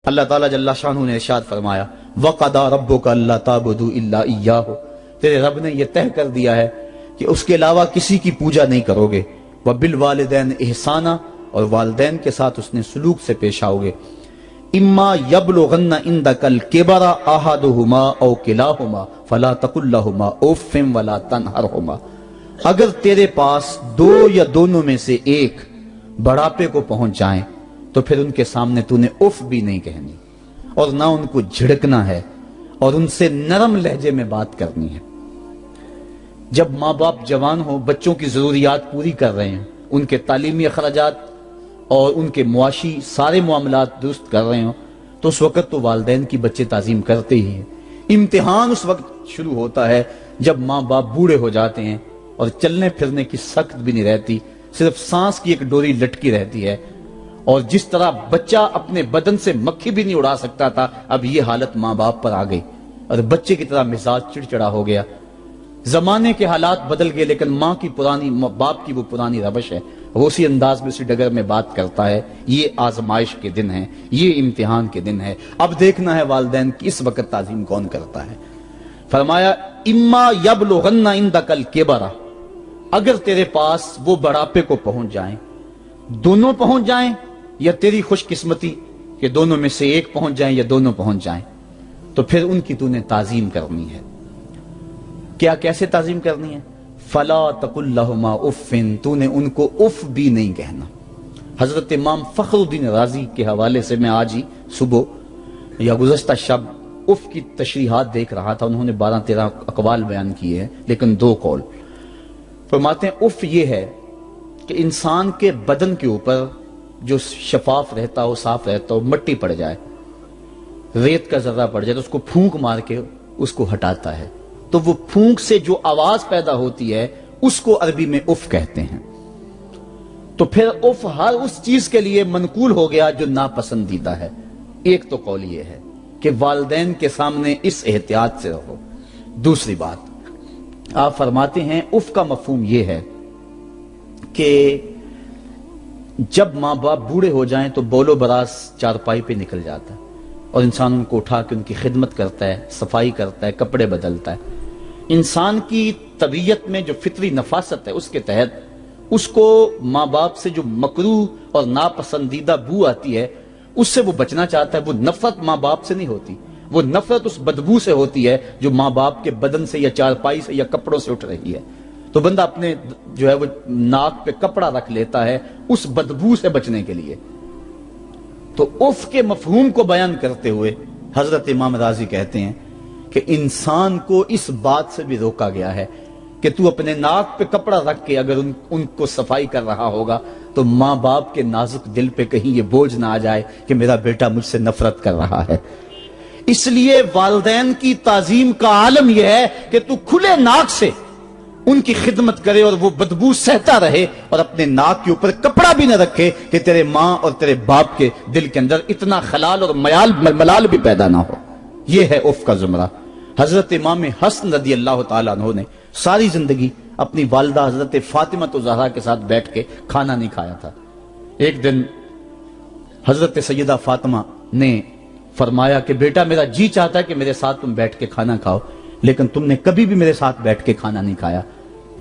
اللہ تعالیٰ جل شانہ نے ارشاد فرمایا وَقَضَىٰ رَبُّكَ أَلَّا تَعْبُدُوا إِلَّا إِيَّاهُ، تیرے رب نے یہ طے کر دیا ہے کہ اس کے علاوہ کسی کی پوجا نہیں کرو گے، وَبِالْوَالِدَيْنِ إِحْسَانًا، اور والدین کے ساتھ اس نے سلوک سے پیش آؤ گے، اِمَّا يَبْلُغَنَّ عِندَكَ الْكِبَرَ أَحَدُهُمَا أَوْ كِلَاهُمَا فَلَا تَقُل لَّهُمَا أُفٍّ وَلَا تَنْهَرْهُمَا، اگر تیرے پاس دو یا دونوں میں سے ایک بڑھاپے کو پہنچ جائیں تو پھر ان کے سامنے تو نے اف بھی نہیں کہنی، اور نہ ان کو جھڑکنا ہے، اور ان سے نرم لہجے میں بات کرنی ہے۔ جب ماں باپ جوان ہو، بچوں کی ضروریات پوری کر رہے ہیں، ان کے تعلیمی اخراجات اور ان کے معاشی سارے معاملات درست کر رہے ہوں، تو اس وقت تو والدین کی بچے تعظیم کرتے ہی ہیں۔ امتحان اس وقت شروع ہوتا ہے جب ماں باپ بوڑھے ہو جاتے ہیں اور چلنے پھرنے کی سخت بھی نہیں رہتی، صرف سانس کی ایک ڈوری لٹکی رہتی ہے، اور جس طرح بچہ اپنے بدن سے مکھی بھی نہیں اڑا سکتا تھا، اب یہ حالت ماں باپ پر آ گئی، اور بچے کی طرح مزاج چڑچڑا ہو گیا۔ زمانے کے حالات بدل گئے، لیکن باپ کی وہ پرانی روش ہے، وہ اسی انداز میں اسی ڈگر میں بات کرتا ہے۔ یہ آزمائش کے دن ہیں، یہ امتحان کے دن ہے، اب دیکھنا ہے والدین کی اس وقت تعظیم کون کرتا ہے۔ فرمایا اما یبلغن عندک الکبر، اگر تیرے پاس وہ بڑھاپے کو پہنچ جائیں، دونوں پہنچ جائیں، یا تیری خوش قسمتی کہ دونوں میں سے ایک پہنچ جائیں یا دونوں پہنچ جائیں، تو پھر ان کی تو نے تعظیم کرنی ہے۔ کیا کیسے تعظیم کرنی ہے؟ فلا تقل لہما اف، تو نے ان کو اف بھی نہیں کہنا۔ حضرت امام فخر الدین رازی کے حوالے سے میں آج ہی صبح یا گزشتہ شب اف کی تشریحات دیکھ رہا تھا، انہوں نے 12-13 اقوال بیان کیے ہیں، لیکن 2 قول فرماتے ہیں۔ اف یہ ہے کہ انسان کے بدن کے اوپر جو شفاف رہتا ہو، صاف رہتا ہو، مٹی پڑ جائے، ریت کا ذرہ پڑ جائے تو اس کو پھونک مار کے اس کو ہٹاتا ہے، تو وہ پھونک سے جو آواز پیدا ہوتی ہے اس کو عربی میں اف کہتے ہیں۔ تو پھر اف ہر اس چیز کے لیے منقول ہو گیا جو ناپسندیدہ ہے۔ ایک تو قول یہ ہے کہ والدین کے سامنے اس احتیاط سے رہو۔ دوسری بات آپ فرماتے ہیں اف کا مفہوم یہ ہے کہ جب ماں باپ بوڑھے ہو جائیں تو بول و براز چارپائی پہ نکل جاتا ہے، اور انسان ان کو اٹھا کے ان کی خدمت کرتا ہے، صفائی کرتا ہے، کپڑے بدلتا ہے۔ انسان کی طبیعت میں جو فطری نفاست ہے اس کے تحت اس کو ماں باپ سے جو مکروہ اور ناپسندیدہ بو آتی ہے اس سے وہ بچنا چاہتا ہے۔ وہ نفرت ماں باپ سے نہیں ہوتی، وہ نفرت اس بدبو سے ہوتی ہے جو ماں باپ کے بدن سے یا چارپائی سے یا کپڑوں سے اٹھ رہی ہے۔ تو بندہ اپنے جو ہے وہ ناک پہ کپڑا رکھ لیتا ہے اس بدبو سے بچنے کے لیے۔ تو اف کے مفہوم کو بیان کرتے ہوئے حضرت امام رازی کہتے ہیں کہ انسان کو اس بات سے بھی روکا گیا ہے کہ تو اپنے ناک پہ کپڑا رکھ کے اگر ان کو صفائی کر رہا ہوگا تو ماں باپ کے نازک دل پہ کہیں یہ بوجھ نہ آ جائے کہ میرا بیٹا مجھ سے نفرت کر رہا ہے۔ اس لیے والدین کی تعظیم کا عالم یہ ہے کہ تو کھلے ناک سے ان کی خدمت کرے اور وہ بدبو سہتا رہے، اور اپنے ناک کے اوپر کپڑا بھی نہ رکھے کہ تیرے ماں اور تیرے باپ کے دل کے اندر اتنا خلال اور ملال بھی پیدا نہ ہو۔ یہ ہے اف کا زمرہ۔ حضرت امام حسن رضی اللہ تعالیٰ عنہ نے ساری زندگی اپنی والدہ حضرت فاطمہ الزہرا کے ساتھ بیٹھ کے کھانا نہیں کھایا تھا۔ ایک دن حضرت سیدہ فاطمہ نے فرمایا کہ بیٹا میرا جی چاہتا ہے کہ میرے ساتھ تم بیٹھ کے کھانا کھاؤ، لیکن تم نے کبھی بھی میرے ساتھ بیٹھ کے کھانا نہیں کھایا،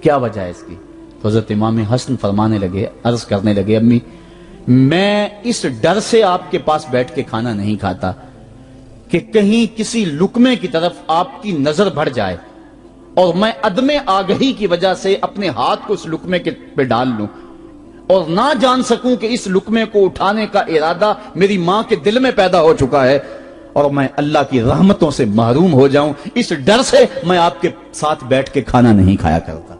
کیا وجہ ہے اس کی؟ تو حضرت امام حسن فرمانے لگے، عرض کرنے لگے امی میں اس ڈر سے آپ کے پاس بیٹھ کے کھانا نہیں کھاتا کہ کہیں کسی لقمے کی طرف آپ کی نظر بڑھ جائے اور میں عدم آگہی کی وجہ سے اپنے ہاتھ کو اس لقمے پہ ڈال لوں اور نہ جان سکوں کہ اس لقمے کو اٹھانے کا ارادہ میری ماں کے دل میں پیدا ہو چکا ہے اور میں اللہ کی رحمتوں سے محروم ہو جاؤں، اس ڈر سے میں آپ کے ساتھ بیٹھ کے کھانا نہیں کھایا کرتا۔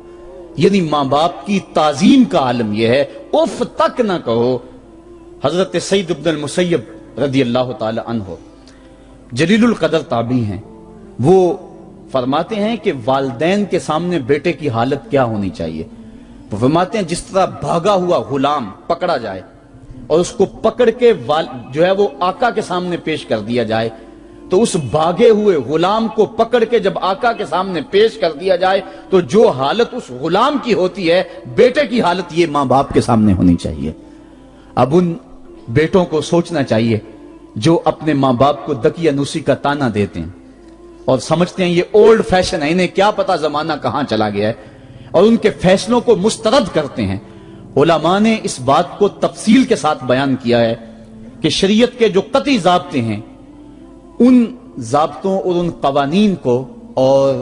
یعنی ماں باپ کی تعظیم کا عالم یہ ہے، اف تک نہ کہو۔ حضرت سعید بن المسیب رضی اللہ تعالی عنہ جلیل القدر تابعی ہیں، وہ فرماتے ہیں کہ والدین کے سامنے بیٹے کی حالت کیا ہونی چاہیے۔ وہ فرماتے ہیں جس طرح بھاگا ہوا غلام پکڑا جائے اور اس کو پکڑ کے جو ہے وہ آقا کے سامنے پیش کر دیا جائے، تو اس بھاگے ہوئے غلام کو پکڑ کے جب آقا کے سامنے پیش کر دیا جائے تو جو حالت اس غلام کی ہوتی ہے بیٹے کی حالت یہ ماں باپ کے سامنے ہونی چاہیے۔ اب ان بیٹوں کو سوچنا چاہیے جو اپنے ماں باپ کو دقیانوسی کا تانا دیتے ہیں اور سمجھتے ہیں یہ اولڈ فیشن ہے، انہیں کیا پتا زمانہ کہاں چلا گیا ہے، اور ان کے فیصلوں کو مسترد کرتے ہیں۔ علماء نے اس بات کو تفصیل کے ساتھ بیان کیا ہے کہ شریعت کے جو قطعی ضابطے ہیں، ان ضابطوں اور ان قوانین کو اور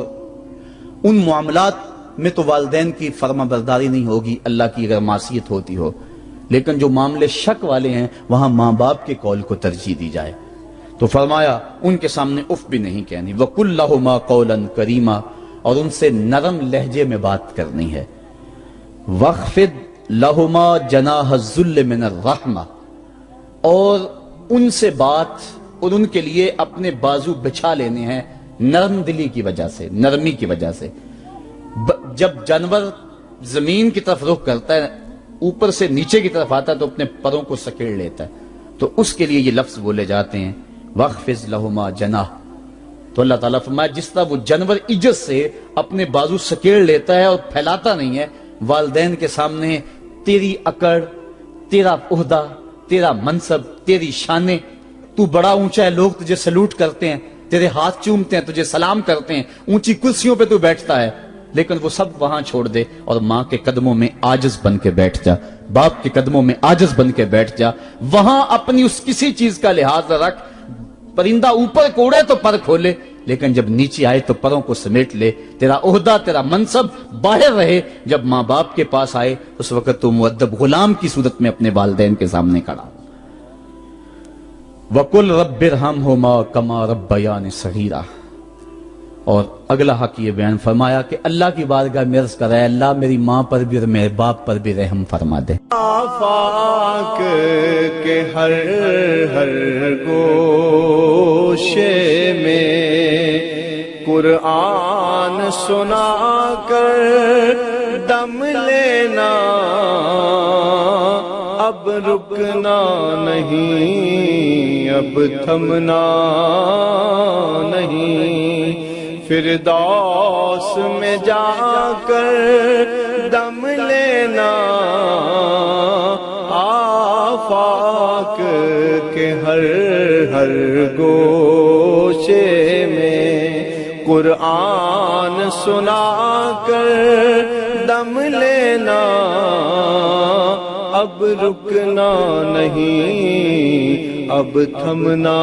ان معاملات میں تو والدین کی فرما برداری نہیں ہوگی اللہ کی اگر معصیت ہوتی ہو، لیکن جو معاملے شک والے ہیں وہاں ماں باپ کے قول کو ترجیح دی جائے۔ تو فرمایا ان کے سامنے اف بھی نہیں کہنی، وَقُلْ لَهُمَا قَوْلًا كَرِيمًا، اور ان سے نرم لہجے میں بات کرنی ہے۔ وَاخْفِضْ لَهُمَا جَنَاحَ الذُّلِّ مِنَ الرَّحْمَةِ، اور ان سے بات اور ان کے لیے اپنے بازو بچھا لینے ہیں نرم دلی کی وجہ سے، نرمی کی وجہ سے۔ جب جانور زمین کی طرف رخ کرتا ہے، اوپر سے نیچے کی طرف آتا ہے تو اپنے پروں کو سکیڑ لیتا ہے، تو اس کے لیے یہ لفظ بولے جاتے ہیں وَاخْفِضْ لَهُمَا جَنَاحَ۔ تو اللہ تعالیٰ فرمایا جس طرح وہ جانور عجز سے اپنے بازو سکیڑ لیتا ہے اور پھیلاتا نہیں ہے، والدین کے سامنے تیری اکڑ، تیرا عہدہ، تیرا منصب، تیری شانیں، تو بڑا اونچا ہے، لوگ تجھے سلوٹ کرتے ہیں، تیرے ہاتھ چومتے ہیں، تجھے سلام کرتے ہیں، اونچی کرسیوں پہ تو بیٹھتا ہے، لیکن وہ سب وہاں چھوڑ دے اور ماں کے قدموں میں عاجز بن کے بیٹھ جا، باپ کے قدموں میں عاجز بن کے بیٹھ جا، وہاں اپنی اس کسی چیز کا لحاظ رکھ۔ پرندہ اوپر کوڑے تو پر کھولے، لیکن جب نیچے آئے تو پروں کو سمیٹ لے، تیرا عہدہ، تیرا منصب باہر رہے، جب ماں باپ کے پاس آئے اس وقت تو مؤدب غلام کی صورت میں اپنے والدین کے سامنے کھڑا۔ وَقُلْ رَبِّ ارْحَمْهُمَا كَمَا رَبَّيَانِ صَغِيرًا، اور اگلا حق یہ بیان فرمایا کہ اللہ کی بارگاہ میں عرض کر رہا ہے اللہ میری ماں پر بھی اور میرے باپ پر بھی رحم فرما دے۔ آفاق کے ہر ہر گوشے میں قرآن سنا کر دم لینا، اب رکنا نہیں، اب تھمنا نہیں، فردوس میں جا کر دم لینا، آفاق کے ہر ہر گوشے میں قرآن سنا کر دم لینا، اب رکنا نہیں، اب تھمنا